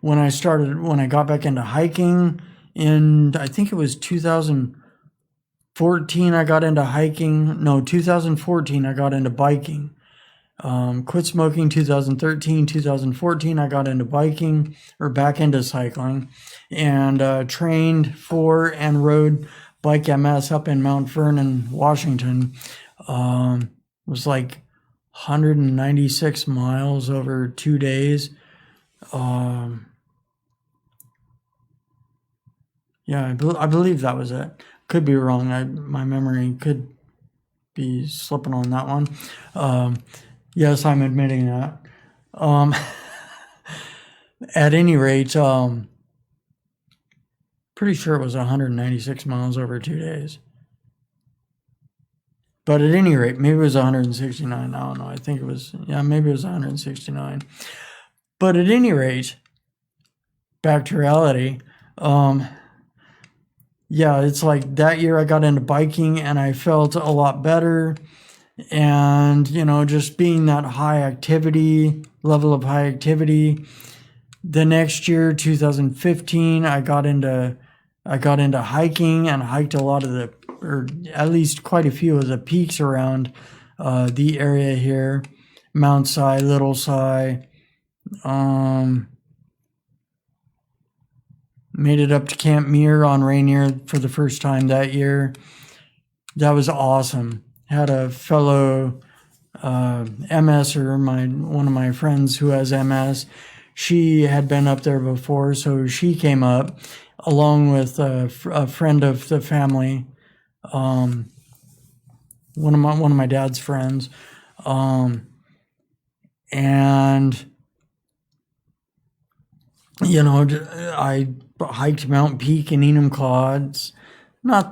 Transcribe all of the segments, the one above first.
when I got back into hiking in, I think it was 2014, I got into hiking. No, 2014, I got into biking. Quit smoking 2013, 2014, I got into biking or back into cycling and trained for and rode Bike MS up in Mount Vernon, Washington. It was like 196 miles over 2 days. Yeah, I believe that was it. Could be wrong. My memory could be slipping on that one. Yes, I'm admitting that. Um, at any rate, pretty sure it was 196 miles over 2 days. But at any rate, maybe it was 169. I don't know. I think it was, yeah, maybe it was 169. But at any rate, back to reality. Yeah, it's like that year I got into biking and I felt a lot better. And, just being that high activity, level of high activity. The next year, 2015, I got into hiking and hiked a lot of or at least quite a few of the peaks around the area here. Mount Si, Little Si. Made it up to Camp Muir on Rainier for the first time that year. That was awesome. Had a fellow MSer, one of my friends who has MS. She had been up there before, so she came up along with a friend of the family, one of my dad's friends, and I hiked Mount Peak in Enumclaw.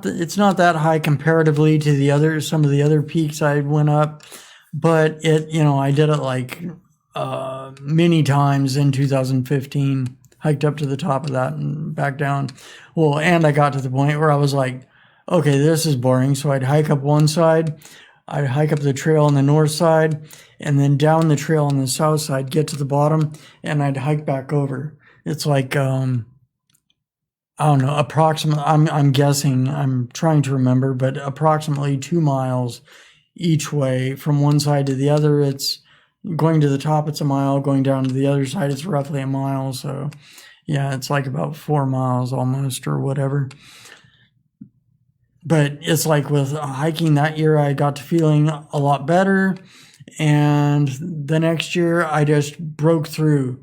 It's not that high comparatively to some of the other peaks I went up, but I did it like many times in 2015. Hiked up to the top of that and back down. Well, and I got to the point where I was like, okay, this is boring. So I'd hike up one side, I'd hike up the trail on the north side, and then down the trail on the south side, get to the bottom, and I'd hike back over. It's like, I don't know, approximately, I'm guessing, I'm trying to remember, but approximately 2 miles each way from one side to the other. It's going to the top, it's a mile. Going down to the other side, it's roughly a mile. So yeah, it's like about 4 miles almost or whatever. But it's like with hiking that year, I got to feeling a lot better. And the next year I just broke through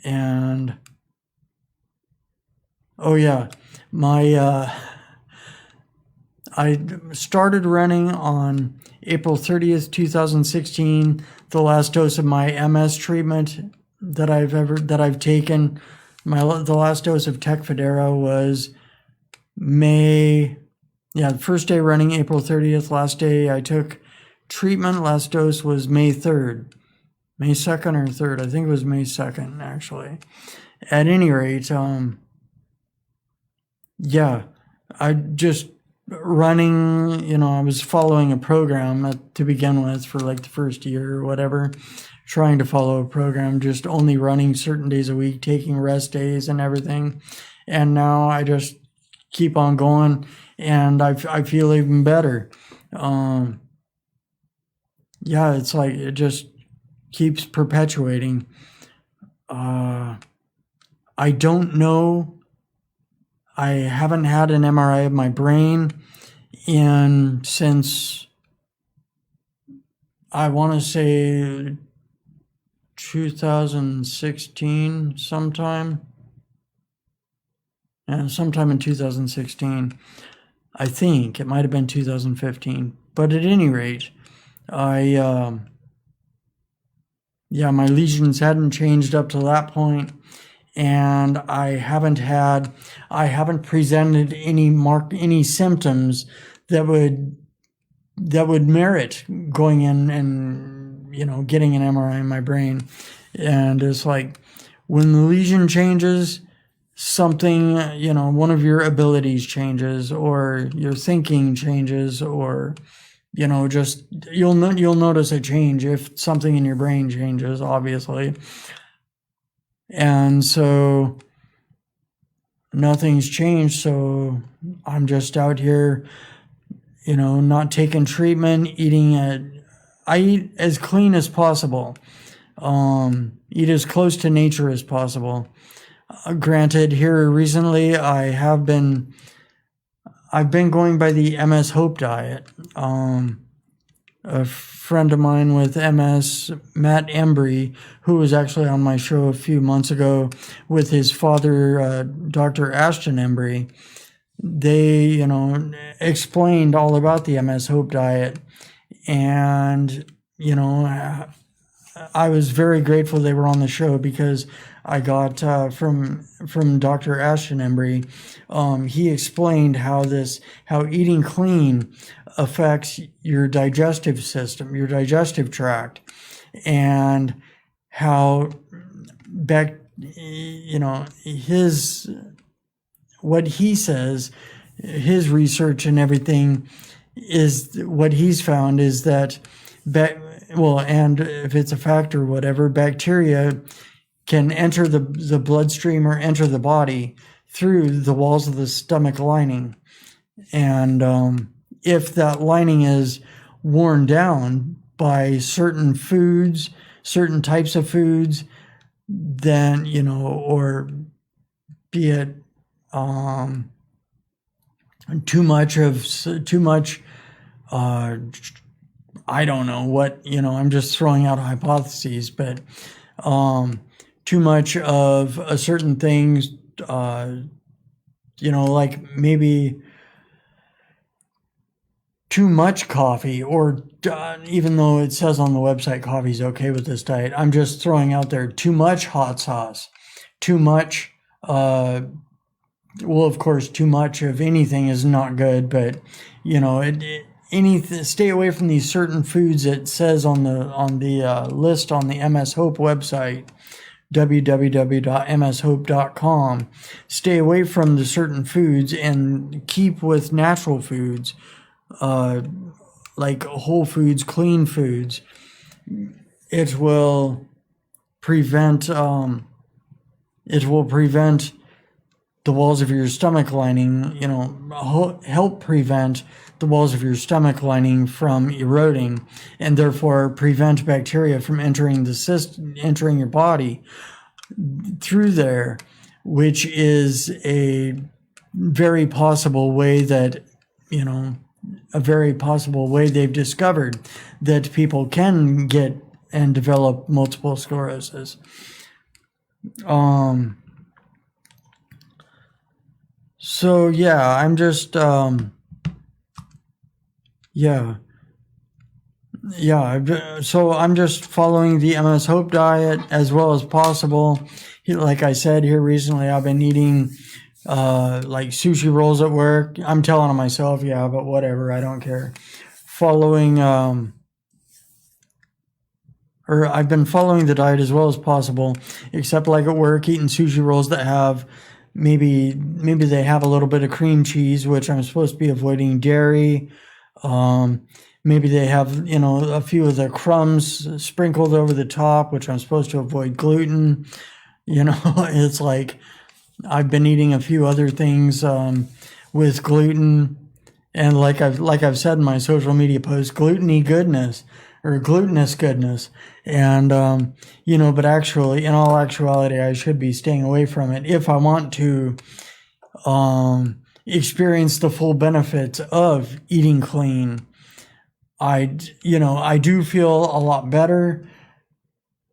and oh yeah, I started running on April 30th, 2016, the last dose of my MS treatment that I've taken. The last dose of Tecfidera was the first day running April 30th, last day I took treatment, last dose was May 3rd. May 2nd or 3rd, I think it was May 2nd actually. At any rate, yeah, I just running, I was following a program to begin with for like the first year or whatever, trying to follow a program, just only running certain days a week, taking rest days and everything. And now I just keep on going and I feel even better. Yeah, it's like it just keeps perpetuating. I don't know. I haven't had an MRI of my brain since I want to say 2016 sometime. And sometime in 2016. I think it might have been 2015. But at any rate, my lesions hadn't changed up to that point. And I haven't presented any symptoms that would merit going in and getting an MRI in my brain. And it's like when the lesion changes, something one of your abilities changes, or your thinking changes, or just you'll notice a change if something in your brain changes, obviously. And so nothing's changed. So I'm just out here, not taking treatment, I eat as clean as possible. Eat as close to nature as possible. Granted, here recently I've been going by the MS Hope diet. A friend of mine with MS, Matt Embry, who was actually on my show a few months ago with his father, Dr. Ashton Embry, they, explained all about the MS Hope diet. And, I was very grateful they were on the show because I got from Dr. Ashton Embry. He explained how eating clean affects your digestive system, your digestive tract, and how what he says, his research and everything is what he's found is that and if it's a fact or whatever, bacteria can enter the bloodstream or enter the body through the walls of the stomach lining. And if that lining is worn down by certain foods, certain types of foods, then, or be it too much, I don't know what, I'm just throwing out hypotheses, but too much of a certain thing, like maybe too much coffee, or even though it says on the website coffee's okay with this diet, I'm just throwing out there too much hot sauce, too much, of course, too much of anything is not good, but, stay away from these certain foods. It says on the list on the MS Hope website, www.mshope.com. Stay away from the certain foods and keep with natural foods, like whole foods, clean foods. It will prevent the walls of your stomach lining, help prevent the walls of your stomach lining from eroding, and therefore prevent bacteria from entering your body through there, which is a very possible way they've discovered that people can get and develop multiple sclerosis. So yeah, I'm just so I'm just following the MS Hope diet as well as possible. Like I said here recently, I've been eating like sushi rolls at work. I'm telling myself, yeah, but whatever, I don't care. I've been following the diet as well as possible, except like at work, eating sushi rolls that have maybe they have a little bit of cream cheese, which I'm supposed to be avoiding dairy. Maybe they have, a few of the crumbs sprinkled over the top, which I'm supposed to avoid gluten. It's like I've been eating a few other things with gluten, and like I've said in my social media posts, gluteny goodness or glutinous goodness, and but actually, in all actuality, I should be staying away from it if I want to experience the full benefits of eating clean. I do feel a lot better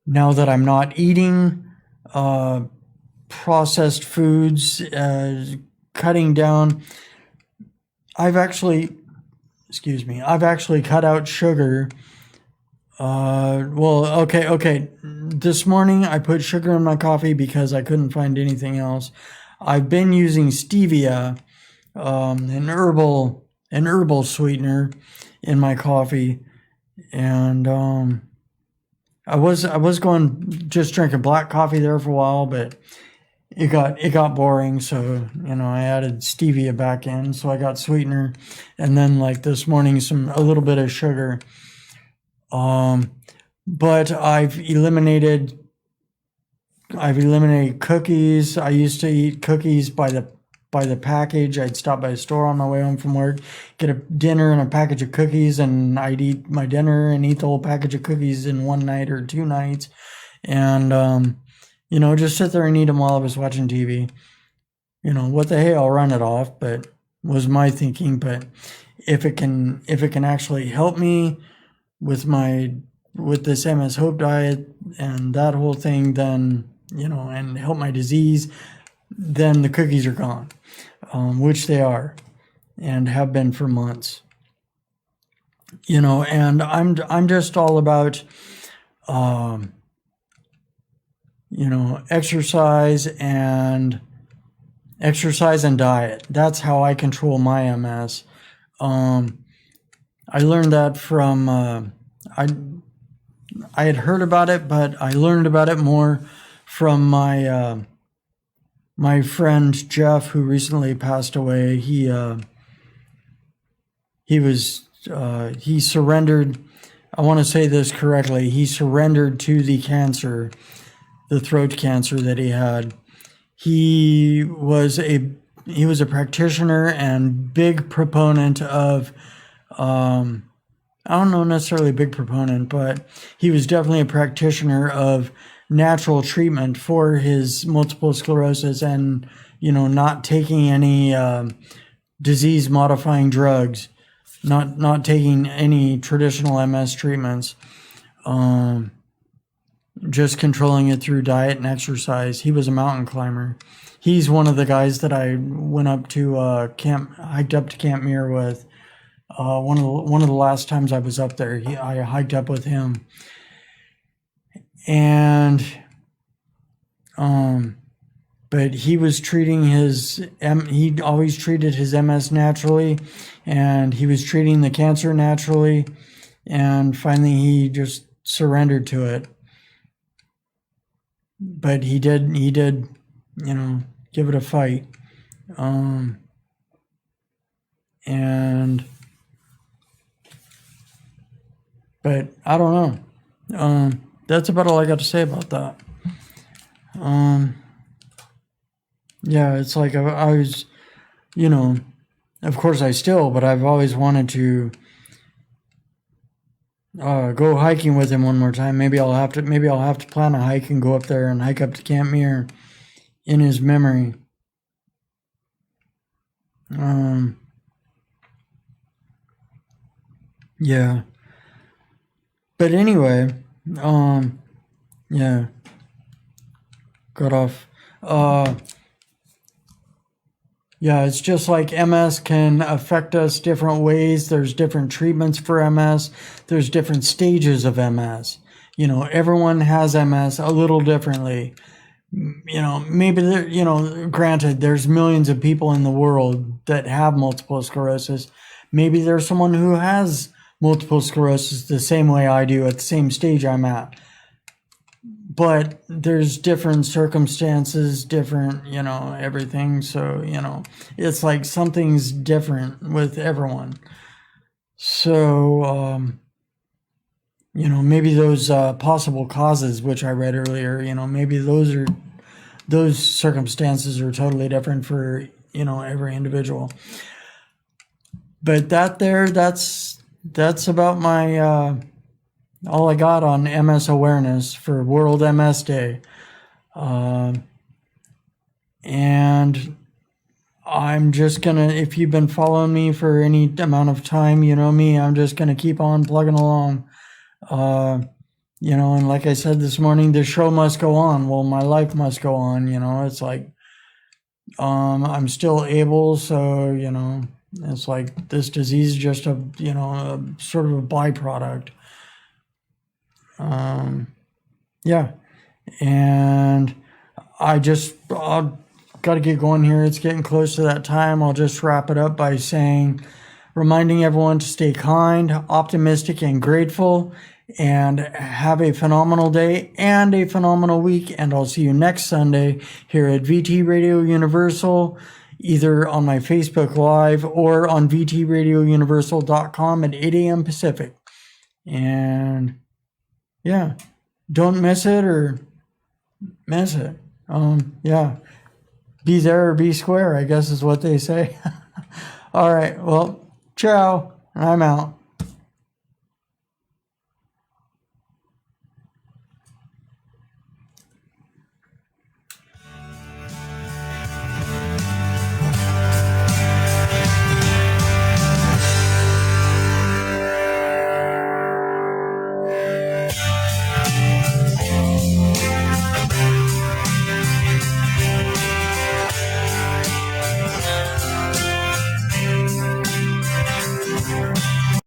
now that I'm not eating processed foods, cutting down. I've actually cut out sugar. Okay. This morning I put sugar in my coffee because I couldn't find anything else. I've been using stevia, an herbal sweetener in my coffee, and I was going just drinking black coffee there for a while, but it got boring, so I added stevia back in, so I got sweetener, and then like this morning a little bit of sugar. But I've eliminated I've eliminated cookies. I used to eat cookies by the package. I'd stop by a store on my way home from work, get a dinner and a package of cookies, and I'd eat my dinner and eat the whole package of cookies in one night or 2 nights, and just sit there and eat them while I was watching TV. What the hey, I'll run it off, but was my thinking. But if it can actually help me with this MS Hope diet and that whole thing, then and help my disease, then the cookies are gone, which they are and have been for months. And I'm just all about exercise and diet. That's how I control my MS. I learned that from I had heard about it, but I learned about it more from my friend Jeff, who recently passed away. He surrendered. I want to say this correctly. He surrendered to the cancer, the throat cancer that he had. He was a practitioner and big proponent of, I don't know necessarily a big proponent, but he was definitely a practitioner of natural treatment for his multiple sclerosis, and not taking any disease modifying drugs, not taking any traditional MS treatments, just controlling it through diet and exercise. He was a mountain climber. He's one of the guys that I went up to hiked up to Camp Muir with. One of the last times I was up there, I hiked up with him, and but he was treating he always treated his MS naturally, and he was treating the cancer naturally, and finally he just surrendered to it. But he did give it a fight, but I don't know. That's about all I got to say about that. Yeah, it's like I was, of course but I've always wanted to go hiking with him one more time. Maybe I'll have to plan a hike and go up there and hike up to Camp Muir in his memory. Yeah. But anyway, yeah. Got off. Yeah, it's just like MS can affect us different ways. There's different treatments for MS. There's different stages of MS. Everyone has MS a little differently. Maybe granted, there's millions of people in the world that have multiple sclerosis. Maybe there's someone who has multiple sclerosis the same way I do at the same stage I'm at. But there's different circumstances, different, everything. So, it's like something's different with everyone. So, maybe those possible causes, which I read earlier, maybe those circumstances are totally different for, every individual. But that's about my, all I got on MS awareness for World MS Day. And I'm just gonna, if you've been following me for any amount of time, you know me, I'm just gonna keep on plugging along. And like I said this morning, the show must go on. Well, my life must go on, it's like, I'm still able, so, it's like this disease is just a sort of a byproduct. Yeah, and I'll got to get going here. It's getting close to that time. I'll just wrap it up by reminding everyone to stay kind, optimistic, and grateful, and have a phenomenal day and a phenomenal week. And I'll see you next Sunday here at VT Radio Universal, either on my Facebook Live or on vtradiouniversal.com at 8 a.m. Pacific. And yeah, don't miss it, or miss it. Yeah. Be there or be square, I guess is what they say. All right. Well, ciao. I'm out.